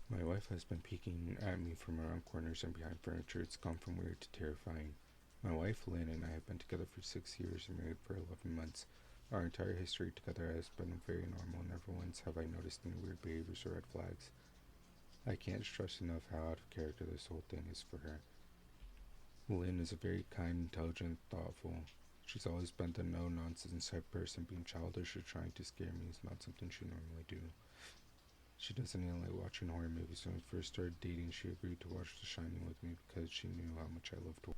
My wife has been peeking at me from around corners and behind furniture. It's gone from weird to terrifying. My wife, Lynn, and I have been together for 6 years and married for 11 months. Our entire history together has been very normal. Never once have I noticed any weird behaviors or red flags. I can't stress enough how out of character this whole thing is for her. Lynn is a very kind, intelligent, thoughtful. She's always been the no-nonsense type person. Being childish or trying to scare me is not something she normally do. She doesn't even like watching horror movies. When we first started dating, she agreed to watch The Shining with me because she knew how much I loved horror.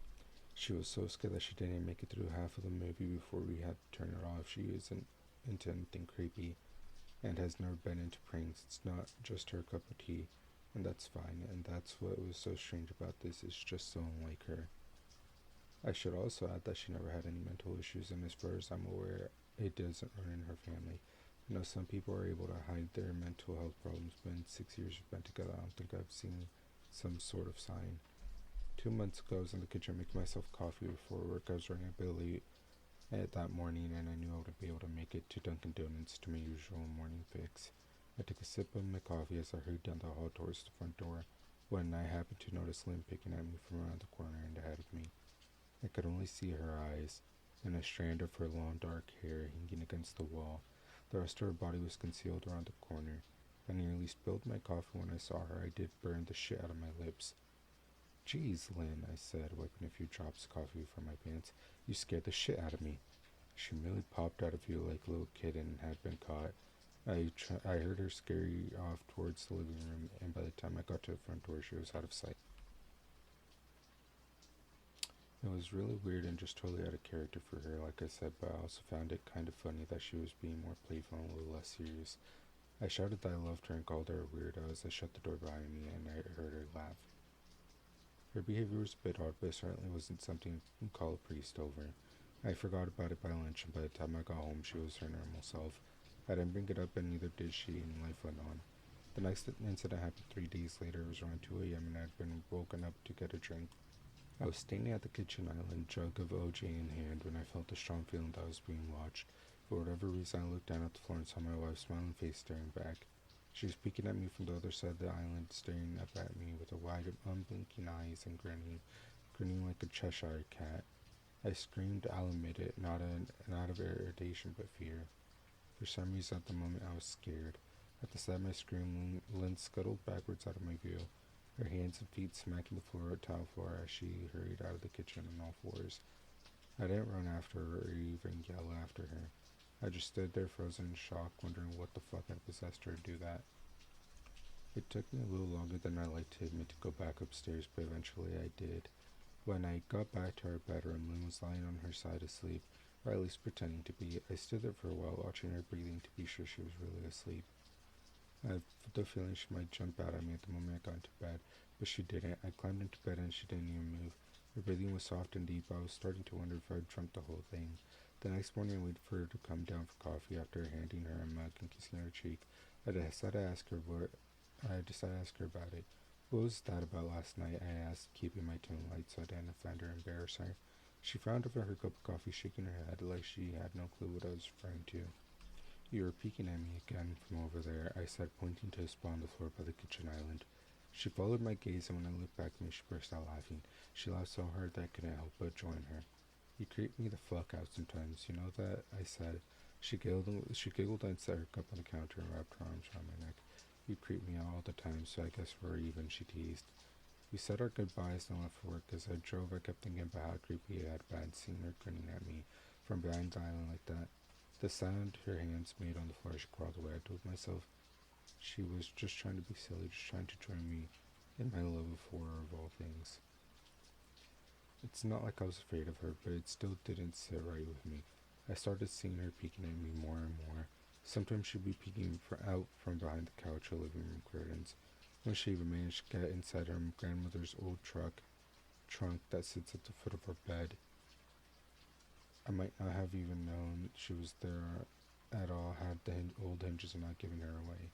She was so scared that she didn't make it through half of the movie before we had to turn it off. She isn't into anything creepy and has never been into pranks. It's not just her cup of tea, and that's fine. And that's what was so strange about this. It's just so unlike her. I should also add that she never had any mental issues, and as far as I'm aware, it doesn't run in her family. You know, some people are able to hide their mental health problems, but in 6 years we've been together, I don't think I've seen some sort of sign. 2 months ago, I was in the kitchen making myself coffee before work. I was running a bit late at that morning, and I knew I wouldn't be able to make it to Dunkin' Donuts to my usual morning fix. I took a sip of my coffee as I hurried down the hall towards the front door, when I happened to notice Lynn picking at me from around the corner and ahead of me. I could only see her eyes, and a strand of her long dark hair hanging against the wall. The rest of her body was concealed around the corner. I nearly spilled my coffee when I saw her. I did burn the shit out of my lips. "Geez, Lynn," I said, wiping a few drops of coffee from my pants. "You scared the shit out of me." She merely popped out of view like a little kid and had been caught. I heard her scurry off towards the living room, and by the time I got to the front door, she was out of sight. It was really weird and just totally out of character for her, like I said, but I also found it kind of funny that she was being more playful and a little less serious. I shouted that I loved her and called her a weirdo as I shut the door behind me, and I heard her laugh. Her behavior was a bit odd, but it certainly wasn't something you'd call a priest over. I forgot about it by lunch, and by the time I got home, she was her normal self. I didn't bring it up, and neither did she, and life went on. The next incident happened 3 days later. It was around 2 a.m., and I had been woken up to get a drink. I was standing at the kitchen island, jug of OJ in hand, when I felt a strong feeling that I was being watched. For whatever reason, I looked down at the floor and saw my wife's smiling face staring back. She was peeking at me from the other side of the island, staring up at me with a wide, unblinking eyes and grinning like a Cheshire cat. I screamed, I'll admit it, not of irritation but fear. For some reason at the moment I was scared. At the sound of my scream, Lynn scuttled backwards out of my view, her hands and feet smacking the tile floor as she hurried out of the kitchen on all fours. I didn't run after her or even yell after her. I just stood there frozen in shock, wondering what the fuck had possessed her to do that. It took me a little longer than I liked to admit to go back upstairs, but eventually I did. When I got back to our bedroom, Lynn was lying on her side asleep, or at least pretending to be. I stood there for a while, watching her breathing to be sure she was really asleep. I had the feeling she might jump out at me at the moment I got into bed, but she didn't. I climbed into bed and she didn't even move. Her breathing was soft and deep. I was starting to wonder if I'd drunk the whole thing. The next morning I waited for her to come down for coffee. After handing her a mug and kissing her cheek, I decided to ask her about it. "What was that about last night?" I asked, keeping my tone light so I didn't offend or embarrass her. She frowned over her cup of coffee, shaking her head like she had no clue what I was referring to. "You were peeking at me again from over there," I said, pointing to a spot on the floor by the kitchen island. She followed my gaze, and when I looked back at me, she burst out laughing. She laughed so hard that I couldn't help but join her. "You creep me the fuck out sometimes, you know that?" I said. She giggled and set her cup on the counter and wrapped her arms around my neck. "You creep me out all the time, so I guess we're even," she teased. We said our goodbyes and left for work. As I drove, I kept thinking about how creepy it had been seeing her grinning at me from behind the island like that. The sound her hands made on the floor as she crawled away, I told myself she was just trying to be silly, just trying to join me in my love of horror of all things. It's not like I was afraid of her, but it still didn't sit right with me. I started seeing her peeking at me more and more. Sometimes she'd be peeking out from behind the couch or living room curtains. When she even managed to get inside her grandmother's old trunk that sits at the foot of her bed. I might not have even known she was there at all had the old hinges not given her away.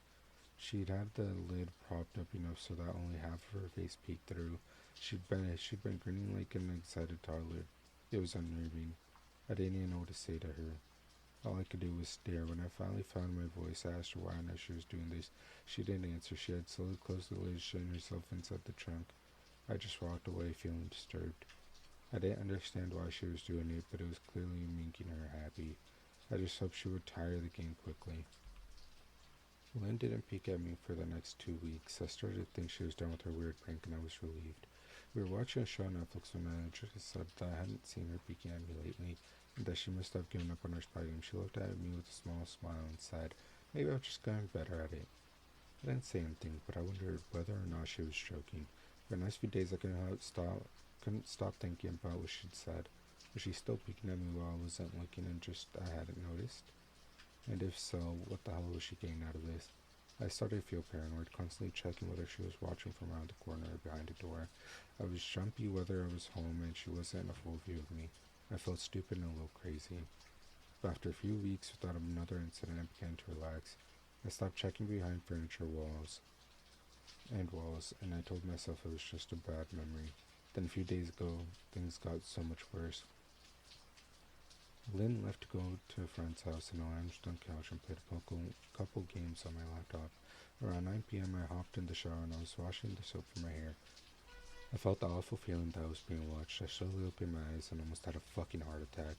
She'd had the lid propped up enough so that only half of her face peeked through. She'd been grinning like an excited toddler. It was unnerving. I didn't even know what to say to her. All I could do was stare. When I finally found my voice, I asked her why on earth she was doing this. She didn't answer. She had slowly closed the lid, shutting herself inside the trunk. I just walked away, feeling disturbed. I didn't understand why she was doing it, but it was clearly making her happy. I just hoped she would tire the game quickly. Lynn didn't peek at me for the next 2 weeks. I started to think she was done with her weird prank, and I was relieved. We were watching a show on Netflix when I just said that I hadn't seen her peeking at me lately, and that she must have given up on her spy game. She looked at me with a small smile and said, "Maybe I've just gotten better at it." I didn't say anything, but I wondered whether or not she was joking. For the next few days, I couldn't stop thinking about what she'd said. Was she still peeking at me while I wasn't looking and just I hadn't noticed? And if so, what the hell was she getting out of this? I started to feel paranoid, constantly checking whether she was watching from around the corner or behind a door. I was jumpy whether I was home and she wasn't in a full view of me. I felt stupid and a little crazy. But after a few weeks without another incident, I began to relax. I stopped checking behind furniture walls, and I told myself it was just a bad memory. Then a few days ago, things got so much worse. Lynn left to go to a friend's house, and I lounged on the couch and played a couple games on my laptop. Around 9 p.m., I hopped in the shower and I was washing the soap from my hair. I felt the awful feeling that I was being watched. I slowly opened my eyes and almost had a fucking heart attack.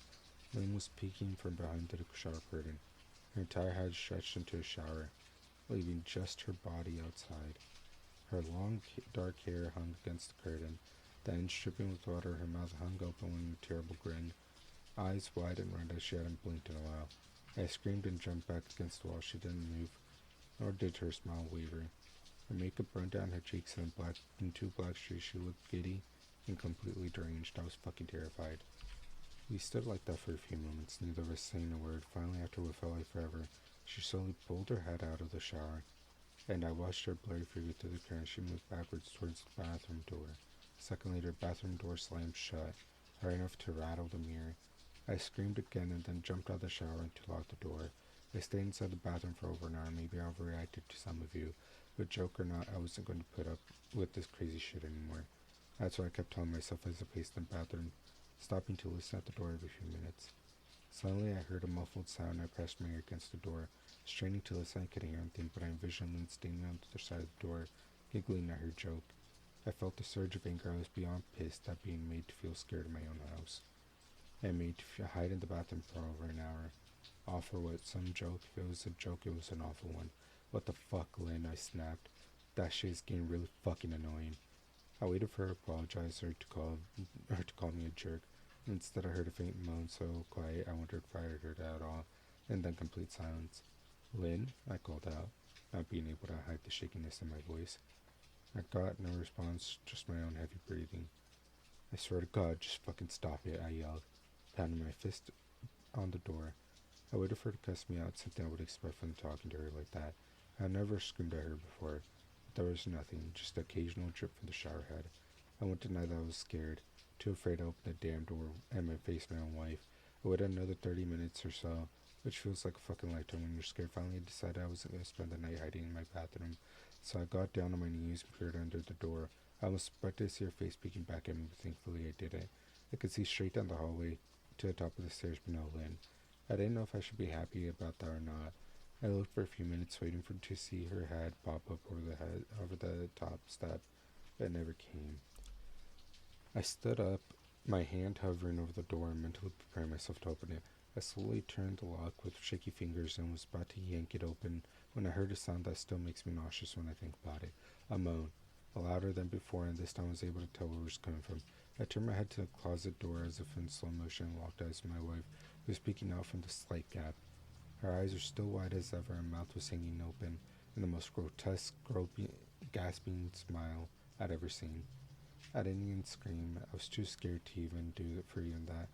Lynn was peeking from behind the shower curtain. Her entire head stretched into a shower, leaving just her body outside. Her long, dark hair hung against the curtain. The ends dripping with water, her mouth hung open in a terrible grin. Eyes wide and red as she hadn't blinked in a while. I screamed and jumped back against the wall. She didn't move, nor did her smile waver. Her makeup burned down her cheeks and in 2 black streaks. She looked giddy and completely deranged. I was fucking terrified. We stood like that for a few moments, neither of us saying a word. Finally, after what felt like forever, she slowly pulled her head out of the shower, and I watched her blurry figure through the curtain. She moved backwards towards the bathroom door. A second later, the bathroom door slammed shut, hard enough to rattle the mirror. I screamed again and then jumped out of the shower and to lock the door. I stayed inside the bathroom for over an hour. Maybe I overreacted to some of you, but joke or not, I wasn't going to put up with this crazy shit anymore. That's what I kept telling myself as I paced in the bathroom, stopping to listen at the door every few minutes. Suddenly I heard a muffled sound. I pressed my ear against the door. Straining to listen, I couldn't hear anything, but I envisioned Lynn standing on the other side of the door, giggling at her joke. I felt a surge of anger. I was beyond pissed at being made to feel scared in my own house. And made to hide in the bathroom for over an hour. All for what? Some joke? If it was a joke, it was an awful one. What the fuck, Lynn? I snapped. That shit is getting really fucking annoying. I waited for her to apologize or to call me a jerk. Instead, I heard a faint moan so quiet I wondered if I had heard it at all, and then complete silence. "Lynn?" I called out, not being able to hide the shakiness in my voice. I got no response, just my own heavy breathing. "I swear to God, just fucking stop it," I yelled, pounding my fist on the door. I waited for her to cuss me out, something I would expect from talking to her like that. I had never screamed at her before, but there was nothing, just the occasional drip from the shower head. I wouldn't deny that I was scared, too afraid to open the damn door and face my own wife. I waited another 30 minutes or so, which feels like a fucking lifetime when you're scared. Finally, I decided I wasn't going to spend the night hiding in my bathroom, so I got down on my knees and peered under the door. I almost expected to see her face peeking back at me, but thankfully I didn't. I could see straight down the hallway to the top of the stairs, but no Lynn. I didn't know if I should be happy about that or not. I looked for a few minutes, waiting for to see her head pop up over the top step, but it never came. I stood up, my hand hovering over the door and mentally preparing myself to open it. I slowly turned the lock with shaky fingers and was about to yank it open when I heard a sound that still makes me nauseous when I think about it. A moan, louder than before, and this time I was able to tell where it was coming from. I turned my head to the closet door as if in slow motion and locked eyes with my wife, who was peeking out from the slight gap. Her eyes were still wide as ever, and her mouth was hanging open in the most grotesque, gasping smile I'd ever seen. I didn't even scream. I was too scared to even do it for even that.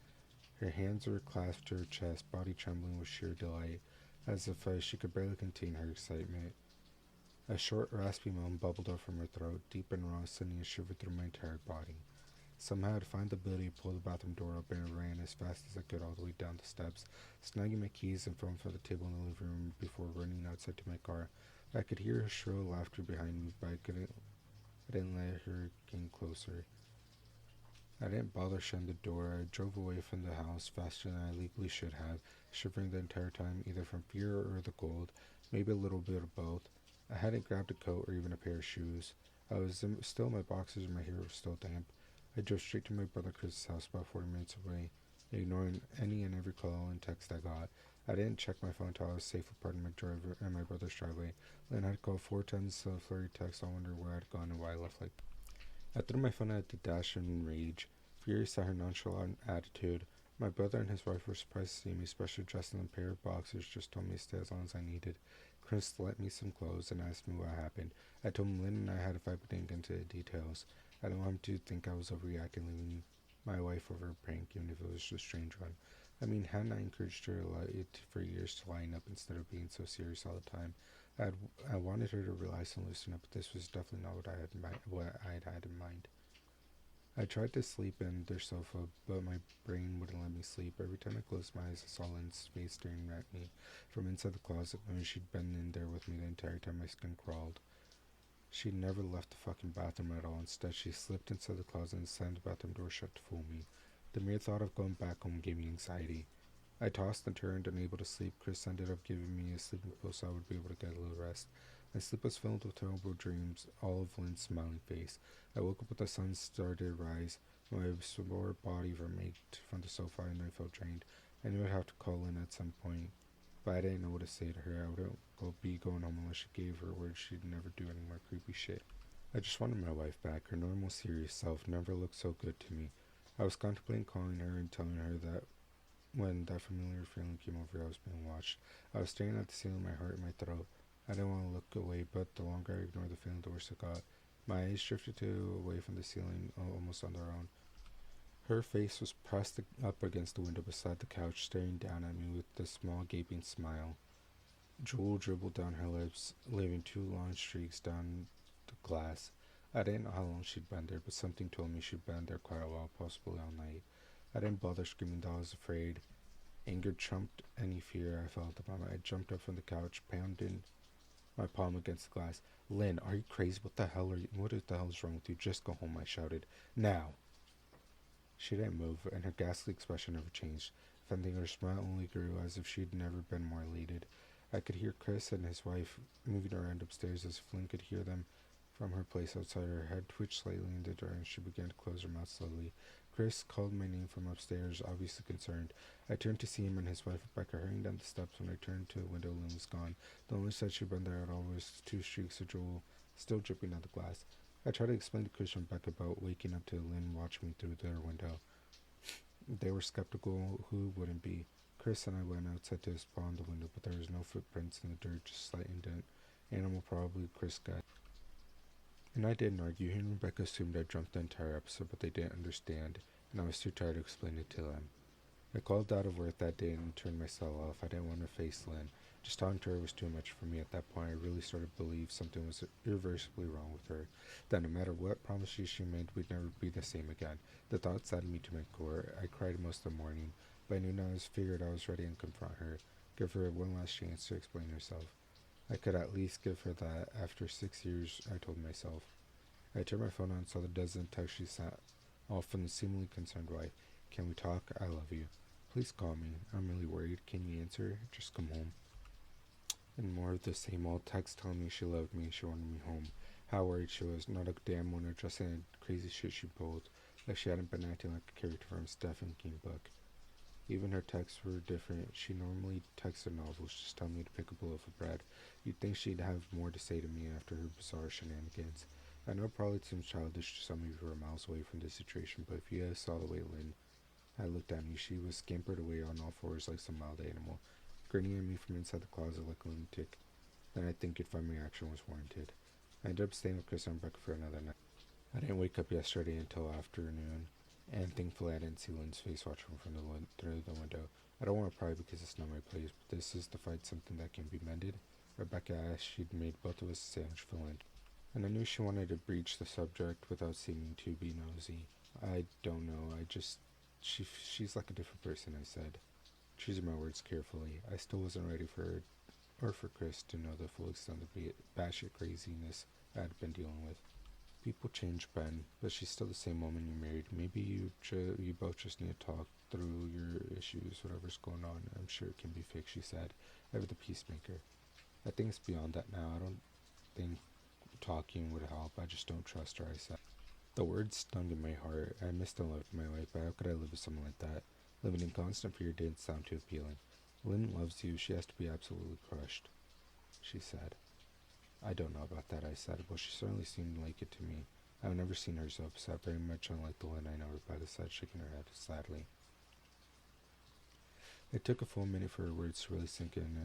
Her hands were clasped to her chest, body trembling with sheer delight, as if she could barely contain her excitement. A short, raspy moan bubbled up from her throat, deep and raw, sending a shiver through my entire body. Somehow I'd find the ability to pull the bathroom door open and ran as fast as I could all the way down the steps, snagging my keys and phone from the table in the living room before running outside to my car. I could hear her shrill laughter behind me, but I didn't let her get closer. I didn't bother shutting the door. I drove away from the house faster than I legally should have, shivering the entire time, either from fear or the cold, maybe a little bit of both. I hadn't grabbed a coat or even a pair of shoes. I was still in my boxers and my hair was still damp. I drove straight to my brother Chris's house about 40 minutes away, ignoring any and every call and text I got. I didn't check my phone until I was safely parked in my brother's driveway. Lynn had called 4 times, a flurry text. I wondered where I'd gone and why I left like. I threw my phone at the dash in rage, furious at her nonchalant attitude. My brother and his wife were surprised to see me, especially dressed in a pair of boxers, just told me to stay as long as I needed. Chris lent me some clothes and asked me what happened. I told him Lynn and I had a fight but didn't get into the details. I didn't want him to think I was overreacting, leaving my wife over a prank, even if it was just a strange one. I mean, hadn't I encouraged her for years to line up instead of being so serious all the time? I wanted her to relax and loosen up, but this was definitely not what I had in mind. I tried to sleep in their sofa, but my brain wouldn't let me sleep. Every time I closed my eyes, I saw Lynn's face staring at me from inside the closet, knowing she'd been in there with me the entire time my skin crawled. She never left the fucking bathroom at all. Instead, she slipped inside the closet and slammed the bathroom door shut to fool me. The mere thought of going back home gave me anxiety. I tossed and turned, unable to sleep. Chris ended up giving me a sleeping pill so I would be able to get a little rest. My sleep was filled with terrible dreams, all of Lynn's smiling face. I woke up with the sun started to rise. My sore body vermiced from the sofa and I felt drained. I knew I'd have to call Lynn at some point, but I didn't know what to say to her. I wouldn't be going home unless she gave her word she'd never do any more creepy shit. I just wanted my wife back. Her normal, serious self never looked so good to me. I was contemplating calling her and telling her that when that familiar feeling came over, I was being watched. I was staring at the ceiling, my heart in my throat. I didn't want to look away, but the longer I ignored the feeling, the worse it got. My eyes drifted away from the ceiling, almost on their own. Her face was pressed up against the window beside the couch, staring down at me with a small, gaping smile. Drool dribbled down her lips, leaving 2 long streaks down the glass. I didn't know how long she'd been there, but something told me she'd been there quite a while, possibly all night. I didn't bother screaming, though I was afraid. Anger trumped any fear I felt about it. I jumped up from the couch, pounding my palm against the glass. Lynn, are you crazy? What the hell is wrong with you? Just go home, I shouted. Now! She didn't move, and her ghastly expression never changed. If anything, her smile only grew, as if she'd never been more elated. I could hear Chris and his wife moving around upstairs, as if Lynn could hear them from her place outside. Her head twitched slightly in the door, and she began to close her mouth slowly. Chris called my name from upstairs, obviously concerned. I turned to see him and his wife Rebecca hurrying down the steps. When I turned to the window, Lynn was gone. The only sight she'd been there at all was 2 streaks of drool still dripping out the glass. I tried to explain to Chris and Rebecca about waking up to Lynn watching me through their window. They were skeptical. Who wouldn't be? Chris and I went outside to spot on the window, but there was no footprints in the dirt, just a slight indent. Animal probably, Chris guessed. And I didn't argue. He and Rebecca assumed I dreamt the entire episode, but they didn't understand, and I was too tired to explain it to them. I called out of work that day and turned my cell off. I didn't want to face Lynn. Just talking to her was too much for me at that point. I really started to believe something was irreversibly wrong with her. That no matter what promises she made, we'd never be the same again. The thought saddened me to my core. I cried most of the morning. By noon I figured I was ready to confront her, give her one last chance to explain herself. I could at least give her that after 6 years, I told myself. I turned my phone on and saw the dozen texts she sent, all from the seemingly concerned wife. Can we talk? I love you. Please call me. I'm really worried. Can you answer? Just come home. And more of the same old text telling me she loved me and she wanted me home. How worried she was. Not a damn one addressing the crazy shit she pulled. Like she hadn't been acting like a character from a Stephen King book. Even her texts were different. She normally texted novels, just telling me to pick up a loaf of bread. You'd think she'd have more to say to me after her bizarre shenanigans. I know it probably seems childish to some of you who are miles away from this situation, but if you guys saw the way Lynn had looked at me, she was scampered away on all fours like some wild animal, grinning at me from inside the closet like a lunatic. Then I think you'd find my action was warranted. I ended up staying with Chris and Rebecca for another night. I didn't wake up yesterday until afternoon, and thankfully I didn't see Lynn's face watching from through the window. I don't want to pry because it's not my place, but this is to fight something that can be mended. Rebecca asked she'd made both of us a sandwich for lunch, and I knew she wanted to breach the subject without seeming to be nosy. I don't know, she's like a different person, I said, choosing my words carefully. I still wasn't ready for her, or for Chris, to know the full extent of the batshit craziness I had been dealing with. People change, Ben, but she's still the same woman you married. Maybe you both just need to talk through your issues, whatever's going on. I'm sure it can be fixed, she said, ever the peacemaker. I think it's beyond that now. I don't think talking would help. I just don't trust her, I said. The words stung in my heart. I missed the love of my life, but how could I live with someone like that? Living in constant fear didn't sound too appealing. Lynn loves you. She has to be absolutely crushed, she said. I don't know about that, I said. Well, she certainly seemed like it to me. I've never seen her so upset, very much unlike the Lynn I know, replied, said, shaking her head sadly. It took a full minute for her words to really sink in,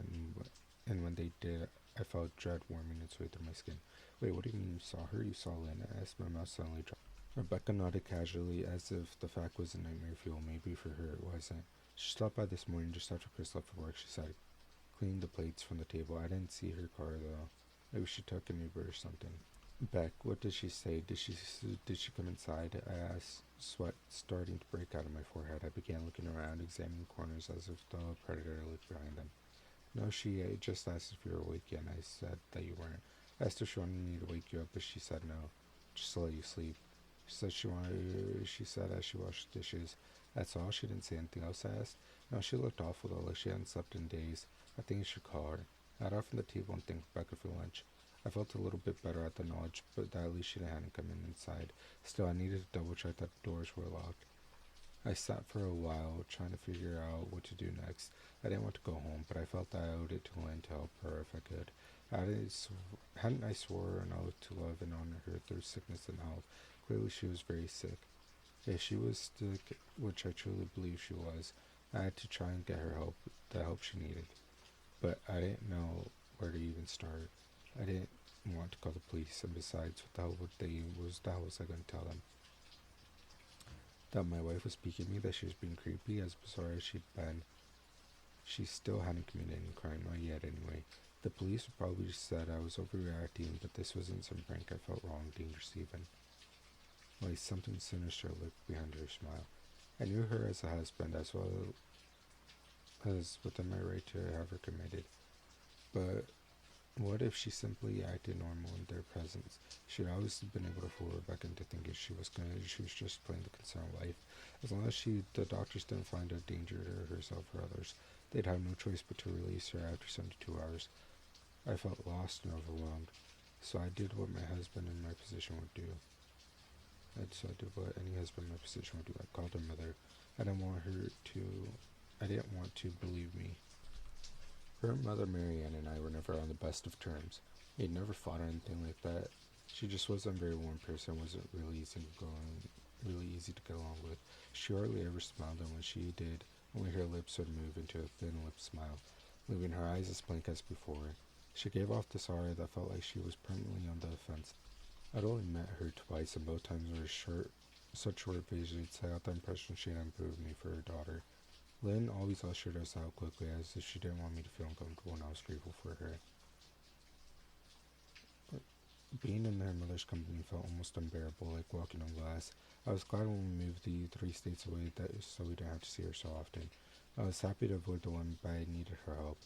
and when they did, I felt dread warming its way through my skin. Wait, what do you mean you saw her? You saw Lynn? I asked, my mouth suddenly dropped. Rebecca nodded casually, as if the fact was a nightmare fuel. Maybe for her it wasn't. She stopped by this morning just after Chris left for work, she said, cleaning the plates from the table. I didn't see her car, though. Maybe she took an Uber or something. Beck, what did she say? Did she come inside? I asked, sweat starting to break out of my forehead. I began looking around, examining corners as if the predator looked behind them. No, she just asked if you were awake yet, and I said that you weren't. I asked if she wanted me to wake you up, but she said no, just to let you sleep. She said as she washed dishes. That's all? She didn't say anything else, I asked. No, she looked awful though, like she hadn't slept in days. I think I should call her. I got off from the table and thanked Rebecca for lunch. I felt a little bit better at the knowledge, but that at least she hadn't come inside. Still, I needed to double check that the doors were locked. I sat for a while, trying to figure out what to do next. I didn't want to go home, but I felt that I owed it to Lynn to help her if I could. Hadn't I swore an oath to love and honor her through sickness and health? Clearly she was very sick. If she was sick, which I truly believe she was, I had to try and get her the help she needed. But I didn't know where to even start. I didn't want to call the police, and besides, what the hell was I going to tell them? That my wife was speaking to me, that she was being creepy, as bizarre as she'd been. She still hadn't committed any crime, not yet anyway. The police would probably just said I was overreacting, but this wasn't some prank. I felt wrong, dangerous even. Like something sinister lurked behind her smile. I knew her as a husband, as well as within my right to have her committed. But what if she simply acted normal in their presence? She'd always been able to fool Rebecca into thinking she was just playing the concerned wife. As long as the doctors didn't find a danger to herself or others, they'd have no choice but to release her after 72 hours. I felt lost and overwhelmed, so I did what my husband in my position would do. I did what any husband in my position would do. I called her mother. I didn't want to believe me. Her mother, Marianne, and I were never on the best of terms. We had never fought or anything like that. She just wasn't a very warm person, wasn't really easy to get along with. She hardly ever smiled, and when she did, only her lips would move into a thin lipped smile, leaving her eyes as blank as before. She gave off this aura that felt like she was permanently on the offense. I'd only met her twice, and both times were such short visits. I got the impression she had improved me for her daughter. Lynn always ushered us out quickly, as if she didn't want me to feel uncomfortable, and I was grateful for her. But being in her mother's company felt almost unbearable, like walking on glass. I was glad when we moved the 3 states away so we didn't have to see her so often. I was happy to avoid the one, but I needed her help.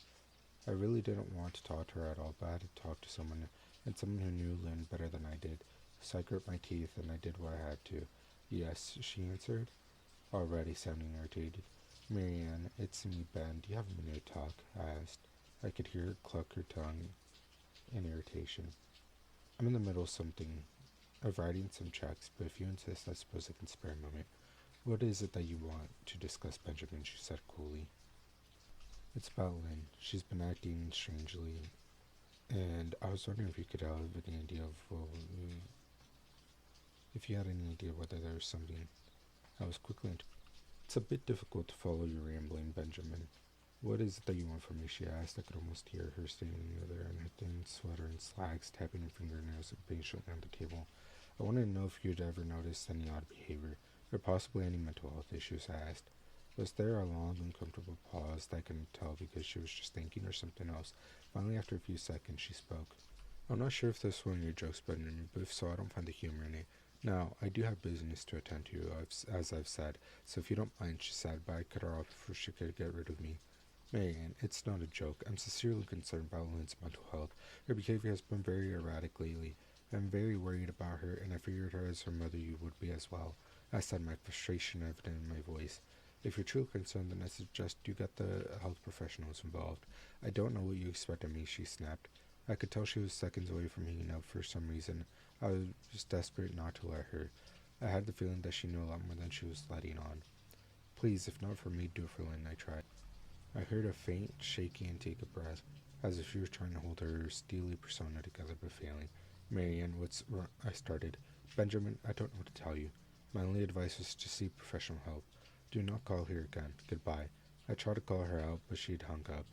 I really didn't want to talk to her at all, but I had to talk to someone, and someone who knew Lynn better than I did. So I grit my teeth, and I did what I had to. Yes, she answered, already sounding irritated. Marianne, it's me, Ben. Do you have a minute to talk? I asked. I could hear her cluck her tongue in irritation. I'm in the middle of writing some checks, but if you insist, I suppose I can spare a moment. What is it that you want to discuss, Benjamin? She said coolly. It's about Lynn. She's been acting strangely, and I was wondering if you could have any idea if you had any idea whether there was something. I was quickly It's a bit difficult to follow your rambling, Benjamin. What is it that you want from me? She asked. I could almost hear her standing near there in her thin sweater and slacks, tapping her fingernails impatiently on the table. I wanted to know if you'd ever noticed any odd behavior, or possibly any mental health issues, I asked. Was there a long, uncomfortable pause that I couldn't tell because she was just thinking or something else? Finally, after a few seconds, she spoke. I'm not sure if this was one of your jokes, Benjamin, but if so, I don't find the humor in it. Now, I do have business to attend to, as I've said, so if you don't mind, she said, but I cut her off before she could get rid of me. Marianne, it's not a joke. I'm sincerely concerned about Lynn's mental health. Her behavior has been very erratic lately. I'm very worried about her, and I figured her as her mother you would be as well. I said, my frustration evident in my voice. If you're truly concerned, then I suggest you get the health professionals involved. I don't know what you expect of me, she snapped. I could tell she was seconds away from hanging up for some reason. I was desperate not to let her. I had the feeling that she knew a lot more than she was letting on. Please, if not for me, do it for Lynn, I tried. I heard a faint, shaky intake of breath, as if she was trying to hold her steely persona together but failing. Marianne, what's wrong? I started. Benjamin, I don't know what to tell you. My only advice was to seek professional help. Do not call here again. Goodbye. I tried to call her out, but she'd hung up.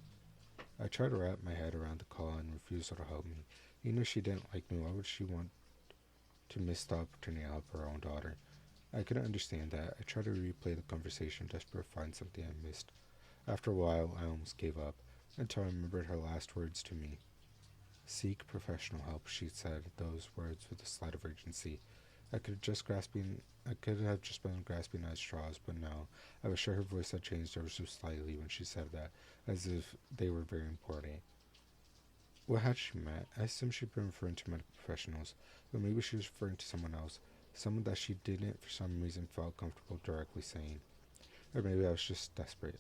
I tried to wrap my head around the call and refusal to help me. Even if she didn't like me, why would she want to miss the opportunity to help her own daughter? I couldn't understand that. I tried to replay the conversation, desperate to find something I missed. After a while, I almost gave up, until I remembered her last words to me. Seek professional help, she said those words with a slight of urgency. I could have just been grasping at straws, but no. I was sure her voice had changed ever so slightly when she said that, as if they were very important. What had she meant? I assumed she'd been referring to medical professionals, but maybe she was referring to someone else, someone that she didn't, for some reason, felt comfortable directly saying. Or maybe I was just desperate.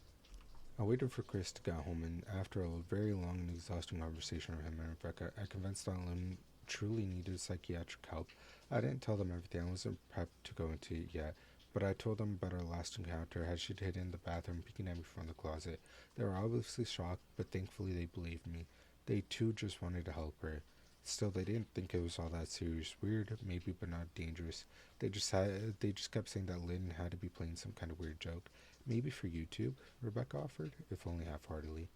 I waited for Chris to get home, and after a very long and exhausting conversation with him and Rebecca, I convinced that Lynn truly needed psychiatric help. I didn't tell them everything. I wasn't prepped to go into it yet, but I told them about our last encounter, how she'd hidden in the bathroom, peeking at me from the closet. They were obviously shocked, but thankfully they believed me. They too just wanted to help her. Still, they didn't think it was all that serious. Weird, maybe, but not dangerous. They just kept saying that Lynn had to be playing some kind of weird joke. Maybe for YouTube, Rebecca offered, if only half-heartedly.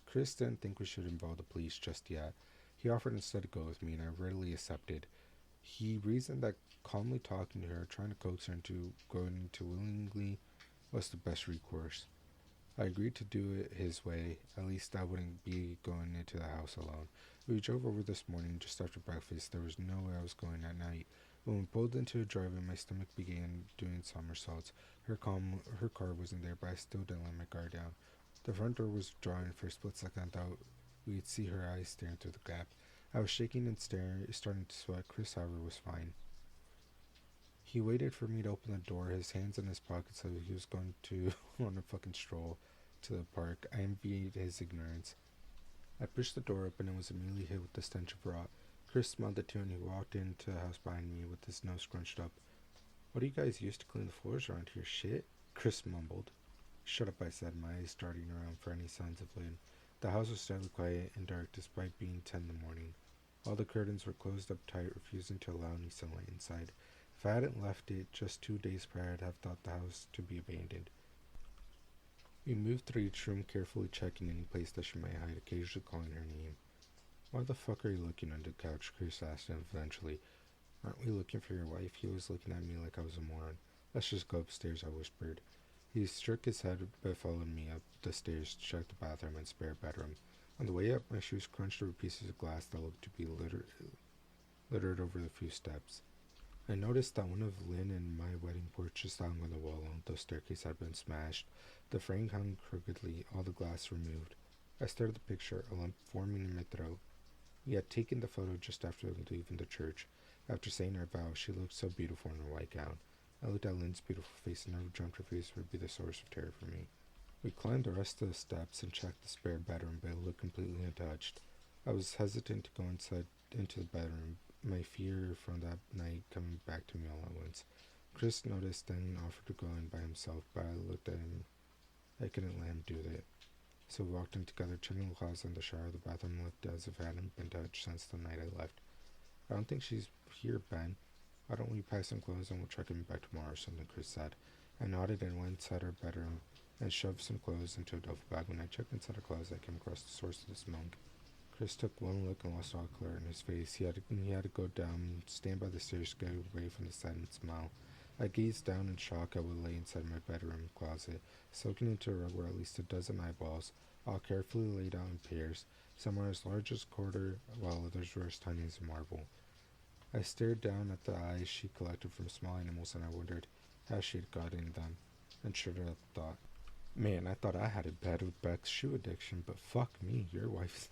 Chris didn't think we should involve the police just yet. He offered instead to go with me, and I readily accepted. He reasoned that calmly talking to her, trying to coax her into going into willingly, was the best recourse. I agreed to do it his way. At least I wouldn't be going into the house alone. We drove over this morning just after breakfast. There was nowhere I was going at night. When we pulled into a driveway, my stomach began doing somersaults. Her car wasn't there, but I still didn't let my guard down. The front door was ajar, and for a split second I thought we'd see her eyes staring through the gap. I was shaking and starting to sweat. Chris, however, was fine. He waited for me to open the door, his hands in his pockets, so he was going to on a fucking stroll to the park. I envied his ignorance. I pushed the door open and was immediately hit with the stench of rot. Chris smelled it too, and he walked into the house behind me with his nose scrunched up. What do you guys use to clean the floors around here? Shit? Chris mumbled. Shut up, I said, my eyes darting around for any signs of Lynn. The house was deadly quiet and dark despite being 10 in the morning. All the curtains were closed up tight, refusing to allow any sunlight inside. If I hadn't left it just 2 days prior, I'd have thought the house to be abandoned. We moved through each room, carefully checking any place that she might hide, occasionally calling her name. Why the fuck are you looking under the couch? Chris asked him eventually. Aren't we looking for your wife? He was looking at me like I was a moron. Let's just go upstairs, I whispered. He shook his head but followed me up the stairs to check the bathroom and spare bedroom. On the way up, my shoes crunched over pieces of glass that looked to be littered over the few steps. I noticed that one of Lynn and my wedding portraits hung on the wall, and the staircase had been smashed. The frame hung crookedly, all the glass removed. I stared at the picture, a lump forming in my throat. We had taken the photo just after leaving the church. After saying our vows, she looked so beautiful in her white gown. I looked at Lynn's beautiful face and never dreamt her face would be the source of terror for me. We climbed the rest of the steps and checked the spare bedroom, but it looked completely untouched. I was hesitant to go into the bedroom, my fear from that night coming back to me all at once. Chris noticed and offered to go in by himself, but I looked at him. I couldn't let him do that. So we walked in together, checking the closet and the shower. The bathroom looked as if it hadn't been touched since the night I left. I don't think she's here, Ben. Why don't we pack some clothes and we'll check in back tomorrow or something, Chris said. I nodded and went inside her bedroom and shoved some clothes into a duffel bag. When I checked inside her closet, I came across the source of the smell. Chris took one look and lost all color in his face. He had to go down, stand by the stairs to get away from the saddened smell. I gazed down in shock at what lay inside my bedroom closet, soaking into a rug were at least a dozen eyeballs, all carefully laid out in pairs. Some were as large as a quarter, while others were as tiny as a marble. I stared down at the eyes she collected from small animals, and I wondered how she had got in them, and shuddered at the thought. Man, I thought I had it bad with Beck's shoe addiction, but fuck me, your wife's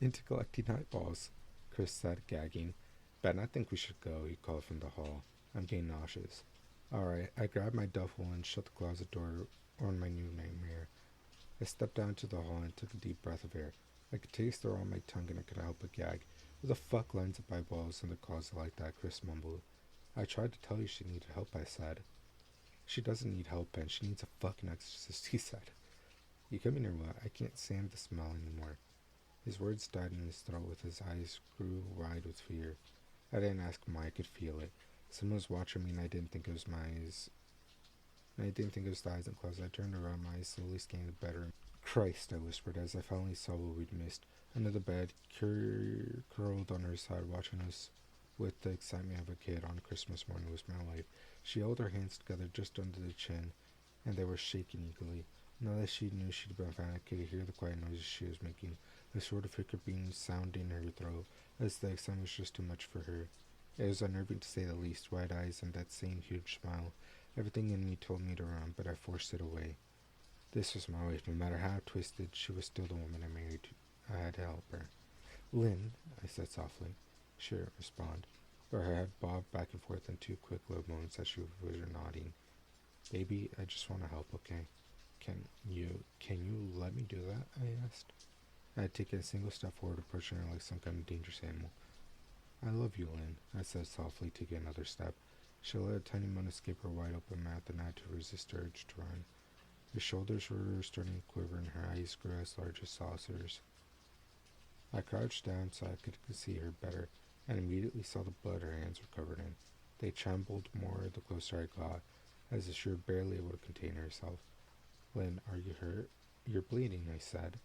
into collecting eyeballs. Chris said, gagging. Ben, I think we should go, he called from the hall. I'm getting nauseous. Alright, I grabbed my duffel and shut the closet door on my new nightmare. I stepped down to the hall and took a deep breath of air. I could taste the air on my tongue and I could help but gag. Who the fuck lines up eyeballs in the closet like that? Chris mumbled. I tried to tell you she needed help, I said. She doesn't need help, Ben. She needs a fucking exorcist, he said. You come in here, what? I can't stand the smell anymore. His words died in his throat with his eyes grew wide with fear. I didn't ask him why, I could feel it. Someone was watching me and I didn't think it was my eyes. I didn't think it was the eyes and closed. I turned around, my eyes slowly scanned the bedroom. Christ, I whispered as I finally saw what we'd missed. Under the bed, curled on her side, watching us with the excitement of a kid on Christmas morning, was my wife. She held her hands together just under the chin, and they were shaking eagerly. Now that she knew she'd been found, I could hear the quiet noises she was making, a sort of hiccuping sound in her throat, as the excitement was just too much for her. It was unnerving to say the least, wide eyes and that same huge smile. Everything in me told me to run, but I forced it away. This was my wife. No matter how twisted, she was still the woman I married. I had to help her. Lynn, I said softly. Sure, respond. But her head bobbed back and forth in two quick low moans as she was nodding. Baby, I just want to help, okay? Can you let me do that? I asked. I had taken a single step forward, approaching her like some kind of dangerous animal. I love you, Lynn, I said softly, taking another step. She let a tiny moan escape her wide open mouth and I had to resist the urge to run. Her shoulders were starting to quiver and her eyes grew as large as saucers. I crouched down so I could see her better, and immediately saw the blood her hands were covered in. They trembled more the closer I got, as if she were barely able to contain herself. Lynn, are you hurt? You're bleeding, I said.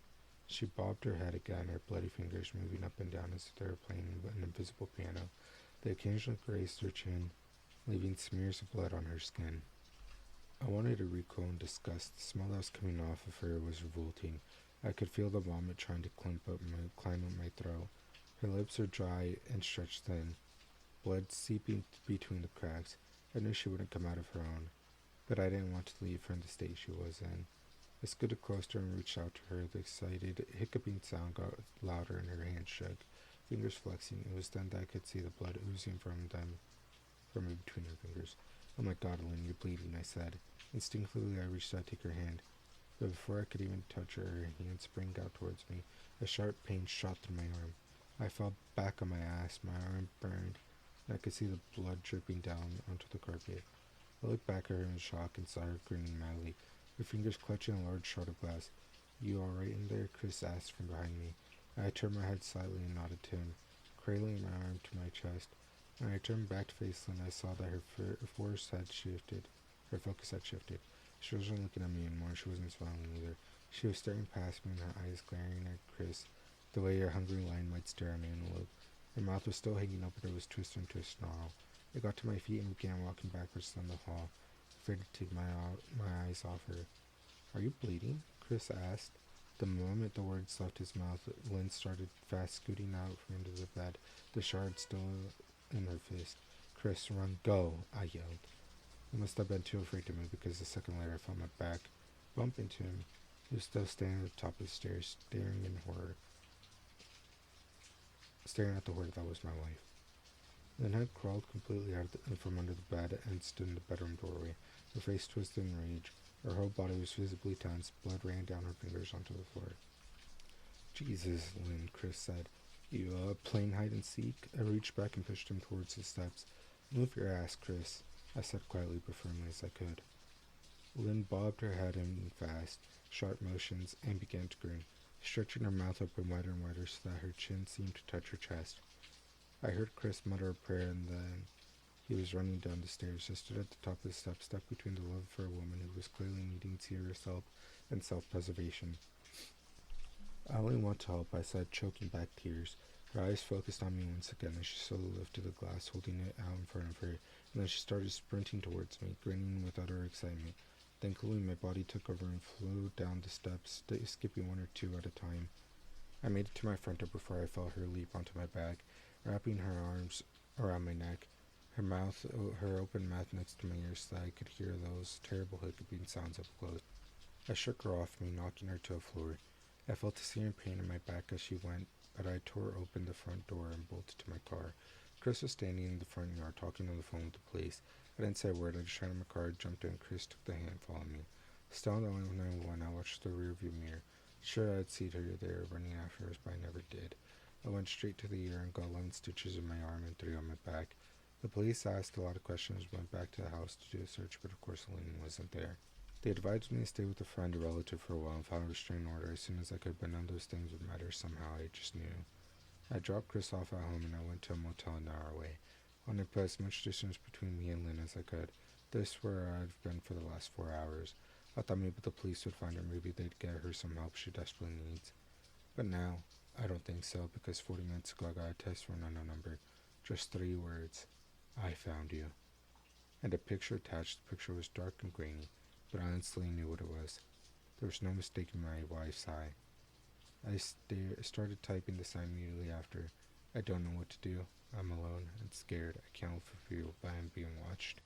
She bobbed her head again, her bloody fingers moving up and down as if they were playing an invisible piano. They occasionally grazed her chin, leaving smears of blood on her skin. I wanted to recoil in disgust. The smell that was coming off of her was revolting. I could feel the vomit trying to climb up my throat. Her lips were dry and stretched thin, blood seeping between the cracks. I knew she wouldn't come out of her own, but I didn't want to leave her in the state she was in. I scooted close to her and reached out to her. The excited, hiccuping sound got louder and her hands shook, fingers flexing. It was then that I could see the blood oozing from in between her fingers. Oh my God, Lynn, you're bleeding, I said. Instinctively, I reached out to take her hand. But before I could even touch her, her hand sprang out towards me. A sharp pain shot through my arm. I fell back on my ass. My arm burned, and I could see the blood dripping down onto the carpet. I looked back at her in shock and saw her grinning madly, her fingers clutching a large shard of glass. You all right in there? Chris asked from behind me. I turned my head slightly and nodded to him, cradling my arm to my chest. When I turned back to face Lynn, I saw that her focus had shifted. She wasn't looking at me anymore. She wasn't smiling either. She was staring past me, and her eyes glaring at Chris, the way a hungry lion might stare at an antelope. Her mouth was still hanging open, but it was twisted into a snarl. I got to my feet and began walking backwards down the hall, afraid to take my eyes off her. Are you bleeding? Chris asked. The moment the words left his mouth, Lynn started fast scooting out from under the bed, the shard still in her fist. Chris, run, go, I yelled. I must have been too afraid to move because a second later I felt my back bump into him. He was still standing at the top of the stairs, staring in horror. Staring at the horror that was my wife. Lynn had crawled completely out from under the bed and stood in the bedroom doorway, her face twisted in rage. Her whole body was visibly tense. Blood ran down her fingers onto the floor. Jesus, Lynn, Chris said. You, playing hide and seek? I reached back and pushed him towards the steps. Move your ass, Chris, I said quietly but firmly as I could. Lynn bobbed her head in fast, sharp motions and began to grin, stretching her mouth open wider and wider so that her chin seemed to touch her chest. I heard Chris mutter a prayer and then he was running down the stairs. I stood at the top of the steps, stuck between the love for a woman who was clearly needing serious help and self-preservation. I only want to help, I said, choking back tears. Her eyes focused on me once again as she slowly lifted the glass, holding it out in front of her, and then she started sprinting towards me, grinning with utter excitement. Thankfully, my body took over and flew down the steps, skipping one or two at a time. I made it to my front door before I felt her leap onto my back, wrapping her arms around my neck, her open mouth next to my ears so that I could hear those terrible hiccuping sounds up close. I shook her off me, knocking her to the floor. I felt a searing pain in my back as she went but I tore open the front door and bolted to my car. Chris was standing in the front yard talking on the phone with the police. I didn't say a word. I just ran in my car, jumped in. Chris took the hand, followed me. Still on the 911, I watched the rearview mirror. Sure, I'd seen her there running after us, but I never did. I went straight to the ER and got 11 stitches in my arm and 3 on my back. The police asked a lot of questions, went back to the house to do a search, but of course Lynn wasn't there. They advised me to stay with a friend or relative for a while and file a restraining order as soon as I could, but none of those things would matter somehow. I just knew. I dropped Chris off at home and I went to a motel an hour away. I wanted to put as much distance between me and Lynn as I could. This where I've been for the last 4 hours. I thought maybe the police would find her, maybe they'd get her some help she desperately needs. But now, I don't think so, because 40 minutes ago I got a text from an unknown number. Just 3 words. I found you. And a picture attached. The picture was dark and grainy, but I instantly knew what it was. There was no mistaking my wife's eye. I started typing the sign immediately after. I don't know what to do. I'm alone and scared. I can't feel that I'm being watched.